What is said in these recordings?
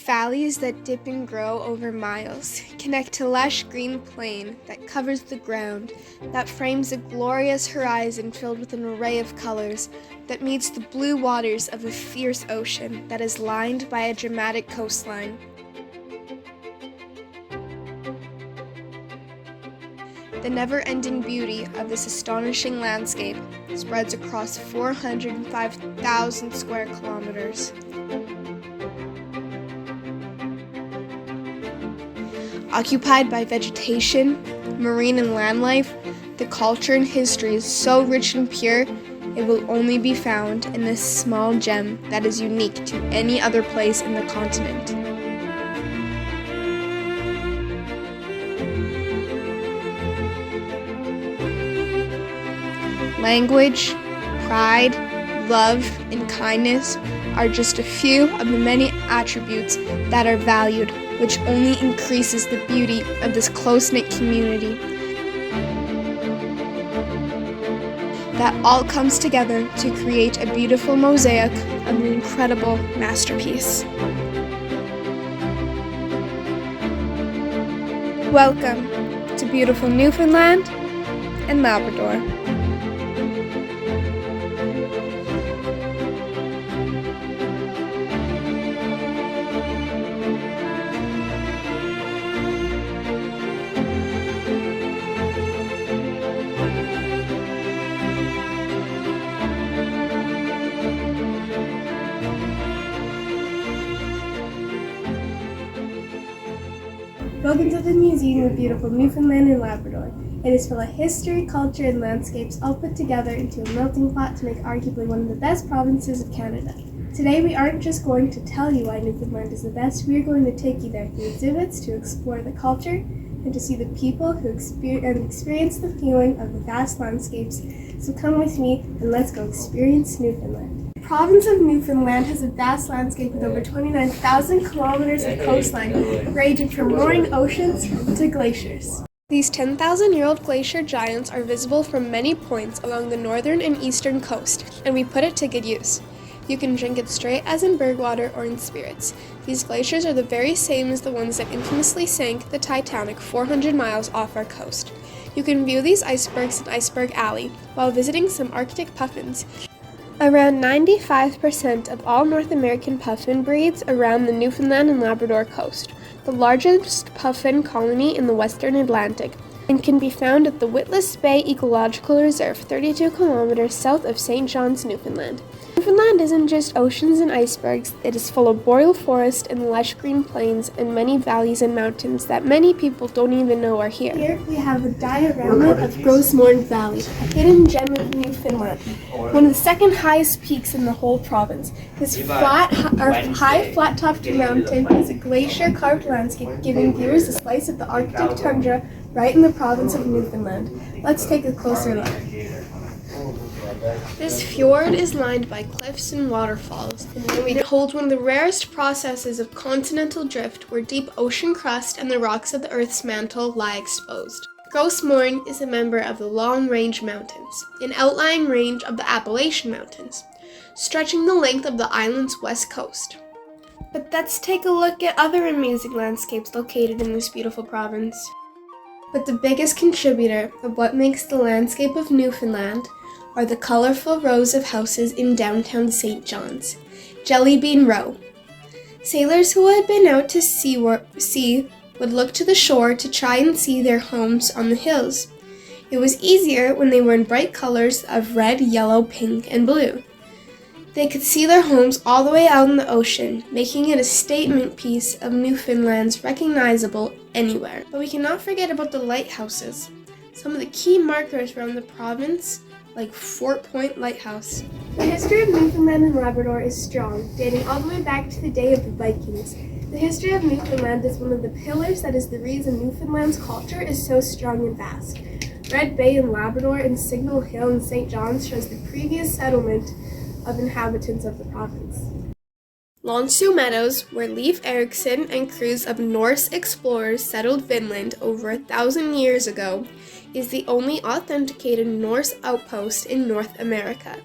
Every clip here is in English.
Valleys that dip and grow over miles connect to lush green plain that covers the ground, that frames a glorious horizon filled with an array of colors, that meets the blue waters of a fierce ocean that is lined by a dramatic coastline. The never-ending beauty of this astonishing landscape spreads across 405,000 square kilometers. Occupied by vegetation, marine and land life, the culture and history is so rich and pure, it will only be found in this small gem that is unique to any other place in the continent. Language, pride, love, and kindness are just a few of the many attributes that are valued, which only increases the beauty of this close-knit community. That all comes together to create a beautiful mosaic of an incredible masterpiece. Welcome to beautiful Newfoundland and Labrador. Welcome to the Museum of Beautiful Newfoundland and Labrador. It is full of history, culture, and landscapes all put together into a melting pot to make arguably one of the best provinces of Canada. Today we aren't just going to tell you why Newfoundland is the best, we are going to take you there through exhibits to explore the culture and to see the people who experience the feeling of the vast landscapes. So come with me and let's go experience Newfoundland. The province of Newfoundland has a vast landscape with over 29,000 kilometers of coastline, ranging from roaring oceans to glaciers. These 10,000-year-old glacier giants are visible from many points along the northern and eastern coast, and we put it to good use. You can drink it straight as in berg water or in spirits. These glaciers are the very same as the ones that infamously sank the Titanic 400 miles off our coast. You can view these icebergs in Iceberg Alley while visiting some Arctic puffins. Around 95% of all North American puffin breeds around the Newfoundland and Labrador coast, the largest puffin colony in the western Atlantic, and can be found at the Witless Bay Ecological Reserve, 32 kilometers south of St. John's, Newfoundland. Newfoundland isn't just oceans and icebergs, it is full of boreal forest and lush green plains and many valleys and mountains that many people don't even know are here. Here we have a diorama of Grossmorn Valley, a hidden gem of Newfoundland, one of the second highest peaks in the whole province. This high flat-topped mountain is a glacier-carved landscape giving viewers a slice of the Arctic tundra right in the province of Newfoundland. Let's take a closer look. This fjord is lined by cliffs and waterfalls, and it holds one of the rarest processes of continental drift where deep ocean crust and the rocks of the Earth's mantle lie exposed. Grossmorn is a member of the Long Range Mountains, an outlying range of the Appalachian Mountains, stretching the length of the island's west coast. But let's take a look at other amazing landscapes located in this beautiful province. But the biggest contributor of what makes the landscape of Newfoundland are the colorful rows of houses in downtown St. John's, Jelly Bean Row. Sailors who had been out to sea would look to the shore to try and see their homes on the hills. It was easier when they were in bright colors of red, yellow, pink, and blue. They could see their homes all the way out in the ocean, making it a statement piece of Newfoundland's recognizable anywhere. But we cannot forget about the lighthouses, some of the key markers around the province, like Fort Point Lighthouse. The history of Newfoundland and Labrador is strong, dating all the way back to the day of the Vikings. The history of Newfoundland is one of the pillars that is the reason Newfoundland's culture is so strong and vast. Red Bay in Labrador and Signal Hill in St. John's shows the previous settlement of inhabitants of the province. Lonsdale Meadows, where Leif Erikson and crews of Norse explorers settled Vinland over 1,000 years ago, is the only authenticated Norse outpost in North America.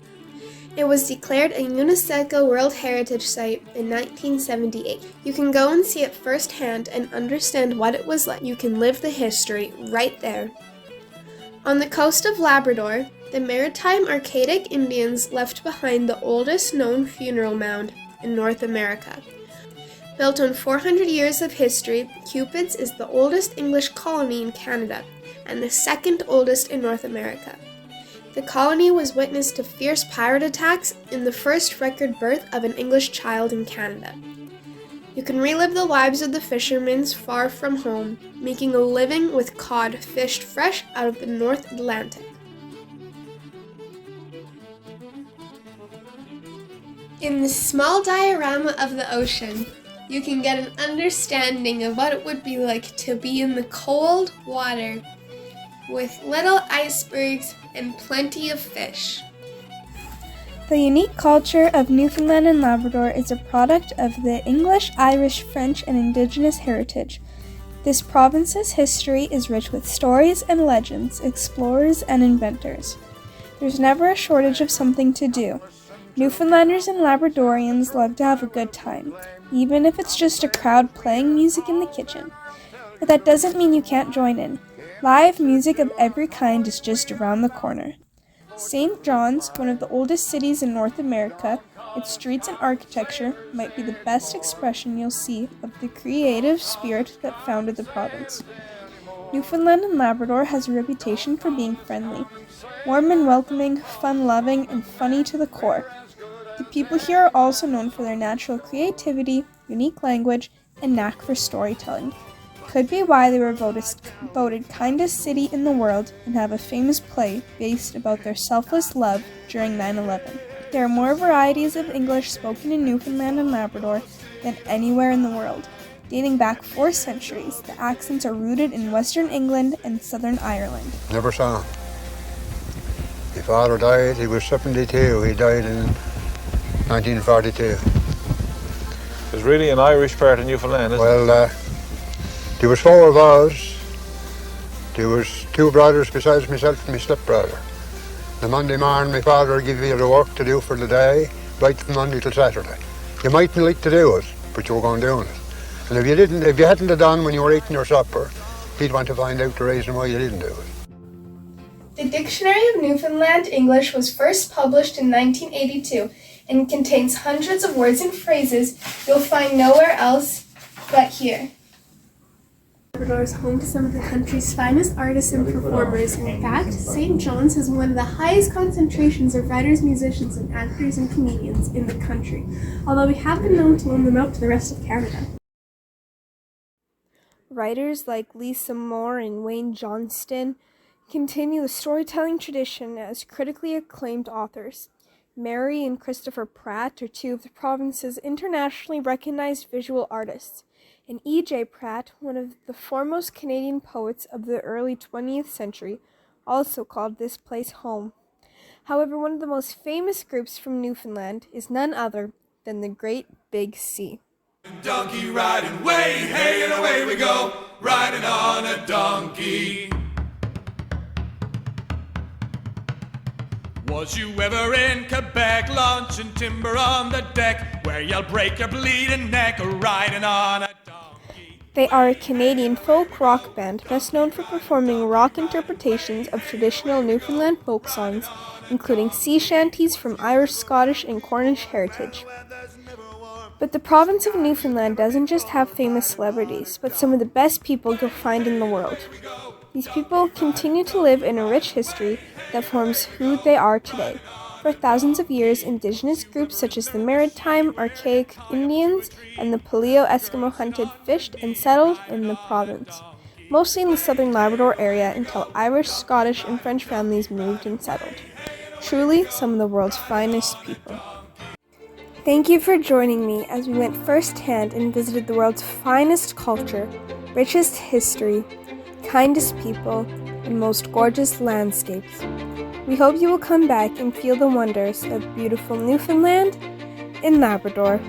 It was declared a UNESCO World Heritage Site in 1978. You can go and see it firsthand and understand what it was like. You can live the history right there. On the coast of Labrador, the maritime Arcadic Indians left behind the oldest known funeral mound in North America. Built on 400 years of history, Cupid's is the oldest English colony in Canada and the second oldest in North America. The colony was witness to fierce pirate attacks and the first record birth of an English child in Canada. You can relive the lives of the fishermen far from home, making a living with cod fished fresh out of the North Atlantic. In this small diorama of the ocean, you can get an understanding of what it would be like to be in the cold water with little icebergs and plenty of fish. The unique culture of Newfoundland and Labrador is a product of the English, Irish, French, and Indigenous heritage. This province's history is rich with stories and legends, explorers and inventors. There's never a shortage of something to do. Newfoundlanders and Labradorians love to have a good time, even if it's just a crowd playing music in the kitchen. But that doesn't mean you can't join in. Live music of every kind is just around the corner. St. John's, one of the oldest cities in North America, its streets and architecture might be the best expression you'll see of the creative spirit that founded the province. Newfoundland and Labrador has a reputation for being friendly, warm and welcoming, fun-loving, and funny to the core. The people here are also known for their natural creativity, unique language, and knack for storytelling. Could be why they were voted kindest city in the world and have a famous play based about their selfless love during 9/11. There are more varieties of English spoken in Newfoundland and Labrador than anywhere in the world. Dating back 4 centuries, the accents are rooted in Western England and Southern Ireland. Never saw him. My father died, he was 72. He died in 1942. There's really an Irish part of Newfoundland, isn't Well, there was 4 of us. There was 2 brothers besides myself and my stepbrother. The Monday morning my father would give you the work to do for the day, right from Monday till Saturday. You mightn't like to do it, but you were going doing it. And if you hadn't have done when you were eating your supper, he'd want to find out the reason why you didn't do it. The Dictionary of Newfoundland English was first published in 1982 and contains hundreds of words and phrases you'll find nowhere else but here. Labrador is home to some of the country's finest artists and performers. In fact, St. John's has one of the highest concentrations of writers, musicians, and actors and comedians in the country, although we have been known to loan them out to the rest of Canada. Writers like Lisa Moore and Wayne Johnston continue the storytelling tradition as critically acclaimed authors. Mary and Christopher Pratt are 2 of the province's internationally recognized visual artists, and E.J. Pratt, one of the foremost Canadian poets of the early 20th century, also called this place home. However, one of the most famous groups from Newfoundland is none other than the Great Big Sea. Donkey riding way, hey and away we go, riding on a donkey. Was you ever in Quebec, launching timber on the deck, where you'll break your bleeding neck, riding on a donkey? They are a Canadian folk rock band best known for performing rock interpretations of traditional Newfoundland folk songs, including sea shanties from Irish, Scottish, and Cornish heritage. But the province of Newfoundland doesn't just have famous celebrities, but some of the best people you'll find in the world. These people continue to live in a rich history that forms who they are today. For thousands of years, Indigenous groups such as the maritime Archaic Indians and the Paleo-Eskimo hunted, fished, and settled in the province, mostly in the southern Labrador area until Irish, Scottish, and French families moved and settled. Truly, some of the world's finest people. Thank you for joining me as we went firsthand and visited the world's finest culture, richest history, kindest people, and most gorgeous landscapes. We hope you will come back and feel the wonders of beautiful Newfoundland and Labrador.